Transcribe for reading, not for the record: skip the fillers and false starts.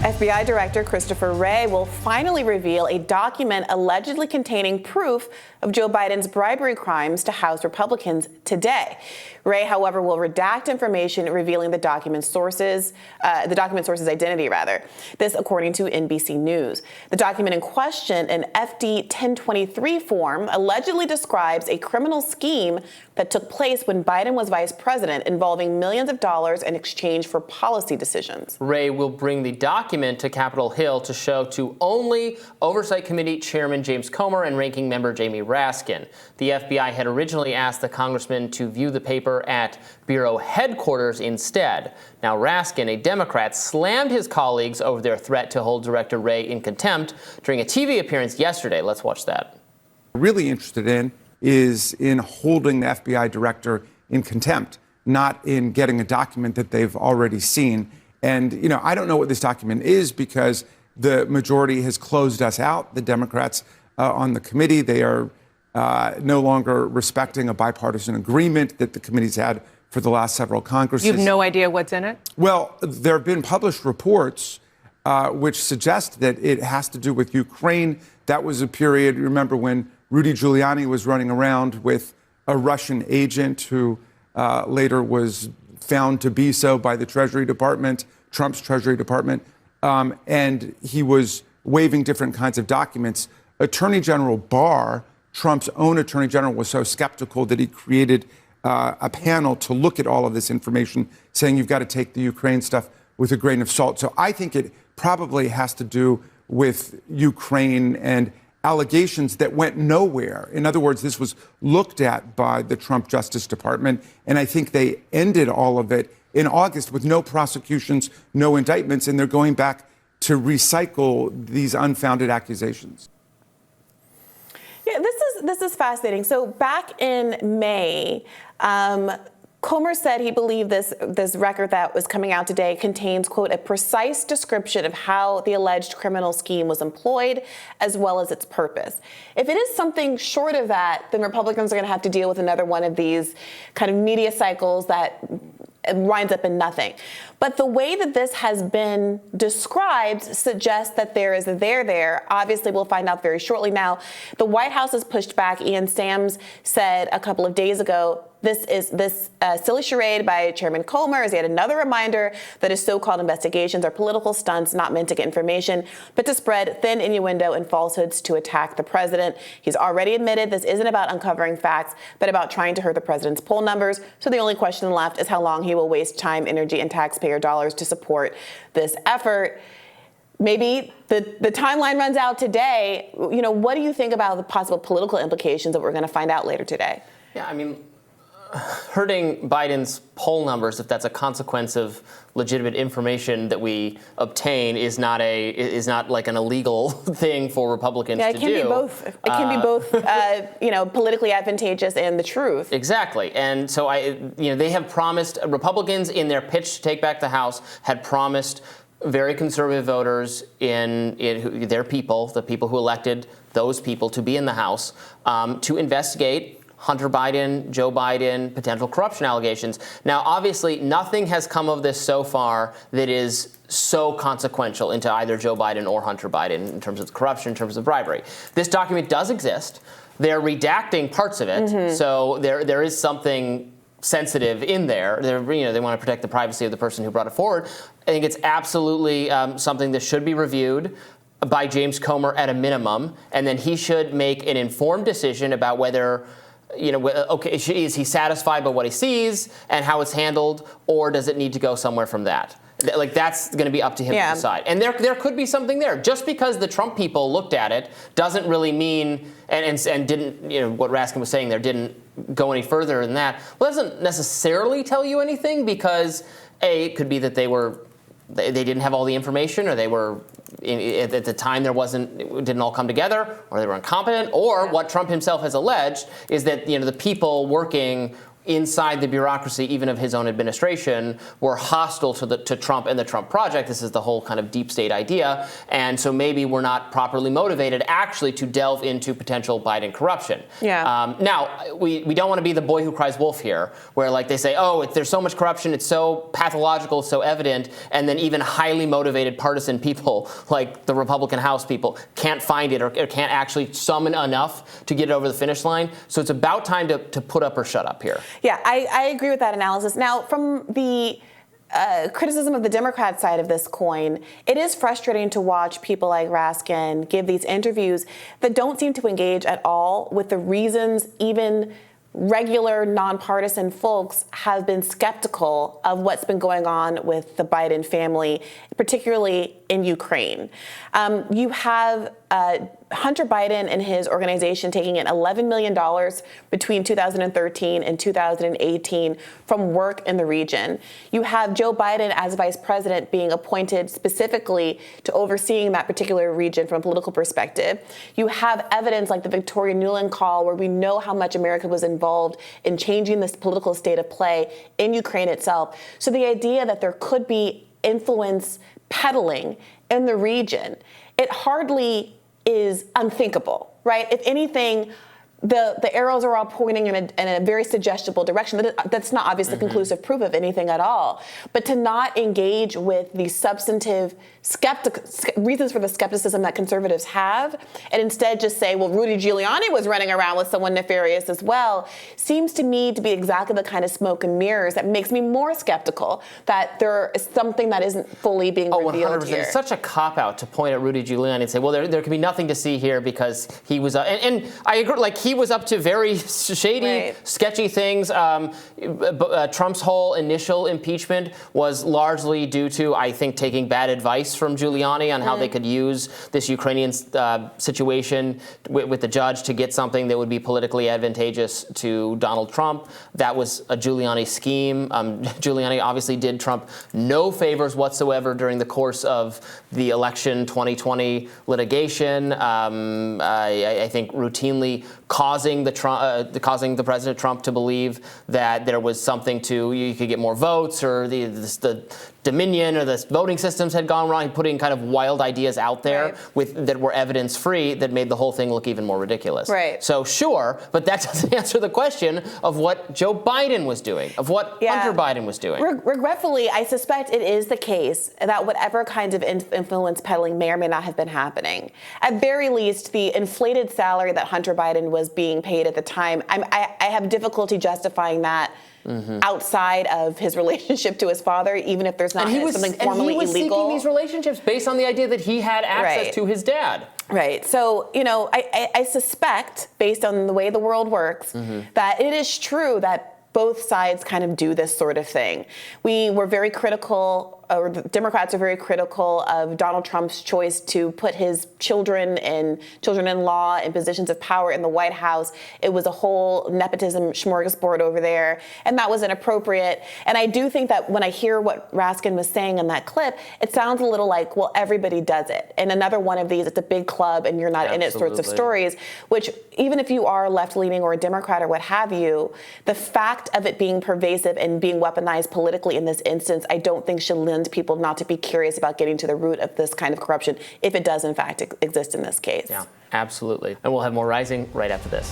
FBI Director Christopher Wray will finally reveal a document allegedly containing proof of Joe Biden's bribery crimes to House Republicans today. Wray, however, will redact information revealing the document's sources, identity. This, according to NBC News. The document in question, an FD 1023 form, allegedly describes a criminal scheme that took place when Biden was vice president, involving millions of dollars in exchange for policy decisions. Wray will bring the document to Capitol Hill to show to only Oversight Committee Chairman James Comer and Ranking Member Jamie Raskin. The FBI had originally asked the congressman to view the paper at Bureau headquarters instead. Now, Raskin, a Democrat, slammed his colleagues over their threat to hold Director Wray in contempt during a TV appearance yesterday. Let's watch that. Really interested in is in holding the FBI director in contempt, not in getting a document that they've already seen. And, I don't know what this document is because the majority has closed us out, the Democrats on the committee. They are no longer respecting a bipartisan agreement that the committee's had for the last several Congresses. You have no idea what's in it? Well, there have been published reports which suggest that it has to do with Ukraine. That was a period, remember, when Rudy Giuliani was running around with a Russian agent who later was found to be so by the Treasury Department, Trump's Treasury Department, and he was waving different kinds of documents. Attorney General Barr, Trump's own Attorney General, was so skeptical that he created a panel to look at all of this information, saying you've got to take the Ukraine stuff with a grain of salt. So I think it probably has to do with Ukraine and allegations that went nowhere. In other words, this was looked at by the Trump Justice Department, and I think they ended all of it in August with no prosecutions, no indictments, and they're going back to recycle these unfounded accusations. Yeah, this is fascinating. So back in May, Comer said he believed this record that was coming out today contains, quote, a precise description of how the alleged criminal scheme was employed, as well as its purpose. If it is something short of that, then Republicans are going to have to deal with another one of these kind of media cycles that winds up in nothing. But the way that this has been described suggests that there is a there. Obviously, we'll find out very shortly. Now, the White House has pushed back. Ian Sams said a couple of days ago, this silly charade by Chairman Comer is yet another reminder that his so-called investigations are political stunts not meant to get information, but to spread thin innuendo and falsehoods to attack the president. He's already admitted this isn't about uncovering facts, but about trying to hurt the president's poll numbers. So the only question left is how long he will waste time, energy, and taxpayer dollars to support this effort. Maybe the timeline runs out today. What do you think about the possible political implications that we're going to find out later today? Yeah, hurting Biden's poll numbers, if that's a consequence of legitimate information that we obtain, is not like an illegal thing for Republicans to do. Yeah, it can be both. Politically advantageous and the truth. Exactly, and so they have promised. Republicans in their pitch to take back the House had promised very conservative voters in their people, the people who elected those people to be in the House, to investigate Hunter Biden, Joe Biden, potential corruption allegations. Now, obviously, nothing has come of this so far that is so consequential into either Joe Biden or Hunter Biden in terms of corruption, in terms of bribery. This document does exist. They're redacting parts of it, so there is something sensitive in there. They want to protect the privacy of the person who brought it forward. I think it's absolutely something that should be reviewed by James Comer at a minimum, and then he should make an informed decision about whether is he satisfied by what he sees and how it's handled, or does it need to go somewhere from that? That's going to be up to him to decide. And there could be something there. Just because the Trump people looked at it doesn't really mean, and didn't, what Raskin was saying there didn't go any further than that. Well, that doesn't necessarily tell you anything because, it could be that they didn't have all the information, or they were at the time it didn't all come together, or they were incompetent, or what Trump himself has alleged is that the people working inside the bureaucracy, even of his own administration, were hostile to Trump and the Trump project. This is the whole kind of deep state idea. And so maybe we're not properly motivated actually to delve into potential Biden corruption. Yeah. Now, we don't want to be the boy who cries wolf here, where like they say, oh, there's so much corruption, it's so pathological, so evident, and then even highly motivated partisan people like the Republican House people can't find it or can't actually summon enough to get it over the finish line. So it's about time to put up or shut up here. Yeah, I agree with that analysis. Now, from the criticism of the Democrat side of this coin, it is frustrating to watch people like Raskin give these interviews that don't seem to engage at all with the reasons even regular nonpartisan folks have been skeptical of what's been going on with the Biden family, particularly in Ukraine. You have Hunter Biden and his organization taking in $11 million between 2013 and 2018 from work in the region. You have Joe Biden as vice president being appointed specifically to overseeing that particular region from a political perspective. You have evidence like the Victoria Nuland call where we know how much America was involved in changing this political state of play in Ukraine itself. So the idea that there could be influence peddling in the region, it hardly is unthinkable, right? If anything, the arrows are all pointing in a very suggestible direction. That's not obviously conclusive proof of anything at all. But to not engage with the substantive reasons for the skepticism that conservatives have, and instead just say, well, Rudy Giuliani was running around with someone nefarious as well, seems to me to be exactly the kind of smoke and mirrors that makes me more skeptical that there is something that isn't fully being revealed 100%. here. It's such a cop-out to point at Rudy Giuliani and say, well, there can be nothing to see here because he was, and I agree, like he was up to very shady, sketchy things. Trump's whole initial impeachment was largely due to, I think, taking bad advice from Giuliani on how they could use this Ukrainian situation with the judge to get something that would be politically advantageous to Donald Trump. That was a Giuliani scheme. Giuliani obviously did Trump no favors whatsoever during the course of the election 2020 litigation. I think routinely causing the President Trump to believe that there was something to, you could get more votes, or the Dominion or the voting systems had gone wrong, putting kind of wild ideas out there that were evidence-free that made the whole thing look even more ridiculous. Right. So sure, but that doesn't answer the question of what Joe Biden was doing, of what Hunter Biden was doing. Regretfully, I suspect it is the case that whatever kinds of influence peddling may or may not have been happening. At very least, the inflated salary that Hunter Biden was being paid at the time, I have difficulty justifying that outside of his relationship to his father, even if there's not something formally illegal. And he was seeking these relationships based on the idea that he had access to his dad. Right. So, I suspect, based on the way the world works, that it is true that both sides kind of do this sort of thing. We were very critical, or the Democrats are very critical of Donald Trump's choice to put his children and children-in-law in positions of power in the White House. It was a whole nepotism smorgasbord over there, and that was inappropriate. And I do think that when I hear what Raskin was saying in that clip, it sounds a little like, well, everybody does it. And another one of these, it's a big club and you're not in it sorts of stories, which even if you are left-leaning or a Democrat or what have you, the fact of it being pervasive and being weaponized politically in this instance, I don't think should lend people not to be curious about getting to the root of this kind of corruption, if it does in fact exist in this case. Yeah, absolutely. And we'll have more Rising right after this.